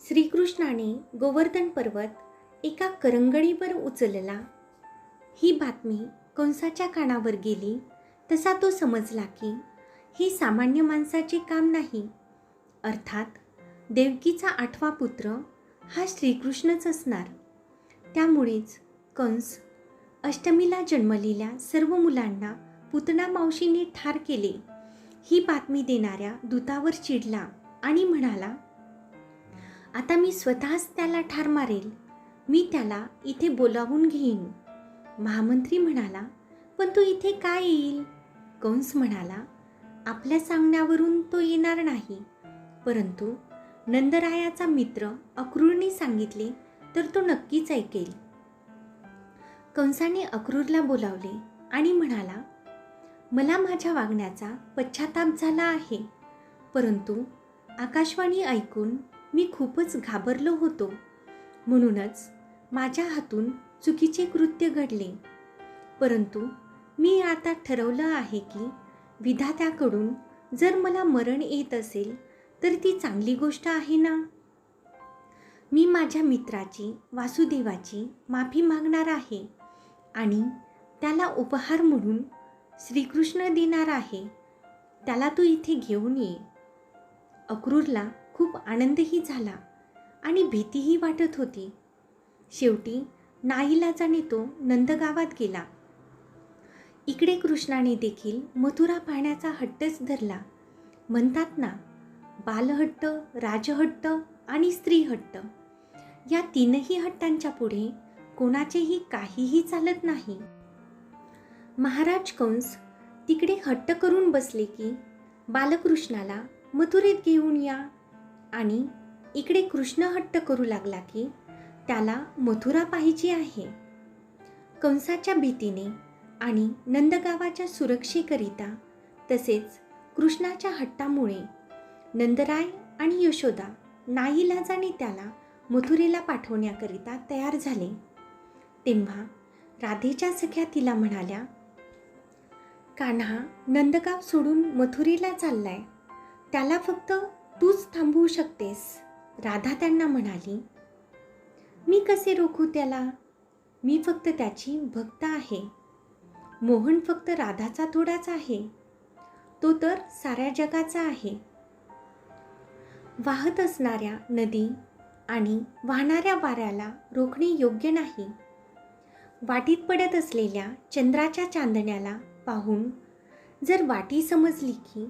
श्रीकृष्णाने गोवर्धन पर्वत एका करंगळीवर उचलला. ही बातमी कंसाच्या कानावर गेली तसा तो समजला की हे सामान्य माणसाचे काम नाही. अर्थात देवकीचा 8वा पुत्र हा श्रीकृष्णच असणार. त्यामुळेच कंस अष्टमीला जन्मलेल्या सर्व मुलांना पुतना मावशीने ठार केले ही बातमी देणाऱ्या दूतावर चिडला आणि म्हणाला, आता मी स्वतःच त्याला ठार मारेल. मी त्याला इथे बोलावून घेईन. महामंत्री म्हणाला, पण तो इथे काय येईल? कंस म्हणाला, आपल्या सांगण्यावरून तो येणार नाही, परंतु नंदरायाचा मित्र अक्रूरने सांगितले तर तो नक्कीच ऐकेल. कंसाने अक्रूरला बोलावले आणि म्हणाला, मला माझ्या वागण्याचा पश्चाताप झाला आहे, परंतु आकाशवाणी ऐकून मी खूपच घाबरलो होतो, म्हणूनच माझ्या हातून चुकीचे कृत्य घडले. परंतु मी आता ठरवलं आहे की विधात्याकडून जर मला मरण येत असेल तर ती चांगली गोष्ट आहे ना. मी माझ्या मित्राची वासुदेवाची माफी मागणार आहे आणि त्याला उपहार म्हणून श्रीकृष्ण देणार आहे. त्याला तू इथे घेऊन ये. अक्रूरला खूप आनंदही झाला आणि भीतीही वाटत होती. शेवटी नाईलाजाने तो नंदगावात गेला. इकडे कृष्णाने देखील मथुरा पाहण्याचा हट्टच धरला. म्हणतात ना, बालहट्ट, राजहट्ट आणि स्त्रीहट्ट या तीनही हट्टांच्या पुढे कोणाचेही काहीही चालत नाही. महाराज कंस तिकडे हट्ट करून बसले की बालकृष्णाला मथुरेत घेऊन या, आणि इकडे कृष्ण हट्ट करू लागला की त्याला मथुरा पाहिजे आहे. कंसाच्या भीतीने आणि नंदगावाच्या सुरक्षेकरिता तसेच कृष्णाच्या हट्टामुळे नंदराय आणि यशोदा नाईलाजाने त्याला मथुरेला पाठवण्याकरिता तयार झाले. तेव्हा राधेच्या सख्या तिला म्हणाल्या, कान्हा नंदगाव सोडून मथुरेला चाललाय, त्याला फक्त तूच थांबवू शकतेस. राधा त्यांना म्हणाली, मी कसे रोखू त्याला? मी फक्त त्याची भक्त आहे. मोहन फक्त राधाचा थोडाच आहे, तो तर साऱ्या जगाचा आहे. वाहत असणाऱ्या नदी आणि वाहणाऱ्या वाऱ्याला रोखणे योग्य नाही. वाटीत पडत असलेल्या चंद्राच्या चांदण्याला पाहून जर वाटी समजली की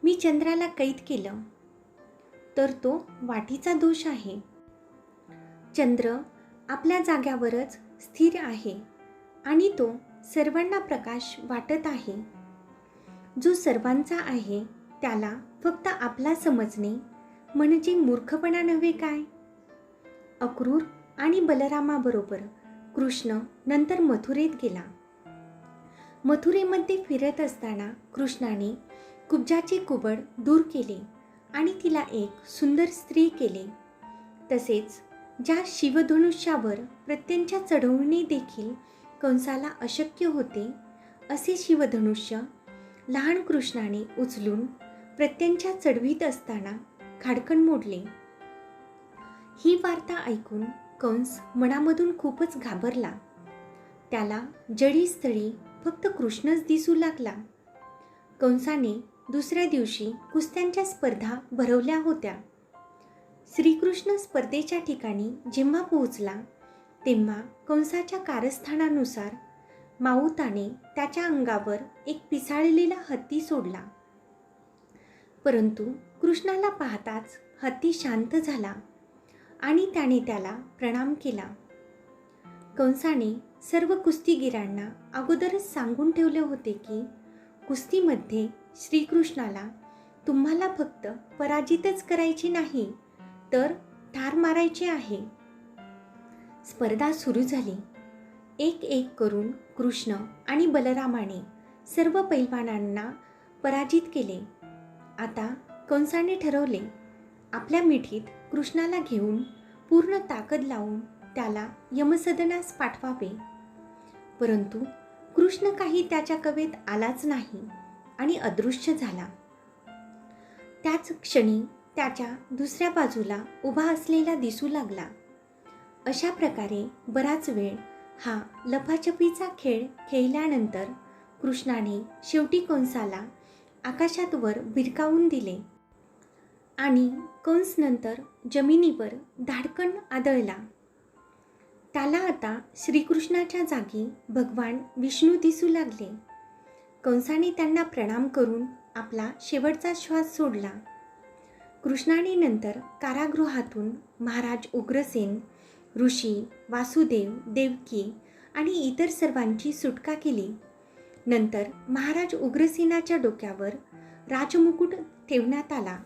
मी चंद्राला कैद केलं तर तो वाटीचा दोष आहे. चंद्र आपल्या जाग्यावरच स्थिर आहे आणि तो सर्वांना प्रकाश वाटत आहे. जो सर्वांचा आहे त्याला फक्त आपला समजणे म्हणजे मूर्खपणा नव्हे काय? अक्रूर आणि बलरामाबरोबर कृष्ण नंतर मथुरेत गेला. मथुरेमध्ये फिरत असताना कृष्णाने कुब्जाचे कुबड दूर केले आणि तिला एक सुंदर स्त्री केले. तसेच ज्या शिवधनुष्यावर प्रत्यंच्या चढवणे देखील कंसाला अशक्य होते असे शिवधनुष्य लहान कृष्णाने उचलून प्रत्यंच्या चढवीत असताना खाडकन मोडले. ही वार्ता ऐकून कंस मनामधून खूपच घाबरला. त्याला जळीस्थळी फक्त कृष्णच दिसू लागला. कंसाने दुसऱ्या दिवशी कुस्त्यांच्या स्पर्धा भरवल्या होत्या. श्रीकृष्ण स्पर्धेच्या ठिकाणी जेव्हा पोहोचला तेव्हा कंसाच्या कारस्थानानुसार माऊताने त्याच्या अंगावर एक पिसाळलेला हत्ती सोडला. परंतु कृष्णाला पाहताच हत्ती शांत झाला आणि त्याने त्याला प्रणाम केला. कंसाने सर्व कुस्तीगीरांना अगोदरच सांगून ठेवले होते की कुस्तीमध्ये श्रीकृष्णाला तुम्हाला फक्त पराजितच करायचे नाही तर ठार मारायचे आहे. स्पर्धा सुरू झाली. एक एक करून कृष्ण आणि बलरामाने सर्व पैलवानांना पराजित केले. आता कंसाने ठरवले, आपल्या मिठीत कृष्णाला घेऊन पूर्ण ताकद लावून त्याला यमसदनास पाठवावे. परंतु कृष्ण काही त्याच्या कवेत आलाच नाही आणि अदृश्य झाला. त्याच क्षणी त्याच्या दुसऱ्या बाजूला उभा असलेला दिसू लागला. अशा प्रकारे बराच वेळ हा लपाछपीचा खेळ खेळल्यानंतर कृष्णाने शेवटी कंसाला आकाशात वर भिरकावून दिले आणि कंस नंतर जमिनीवर धाडकन आदळला. त्याला आता श्रीकृष्णाच्या जागी भगवान विष्णू दिसू लागले. कंसाने त्यांना प्रणाम करून आपला शेवटचा श्वास सोडला. कृष्णाने नंतर कारागृहातून महाराज उग्रसेन, ऋषी, वासुदेव, देवकी आणि इतर सर्वांची सुटका केली. नंतर महाराज उग्रसेनाच्या डोक्यावर राजमुकुट ठेवण्यात आला.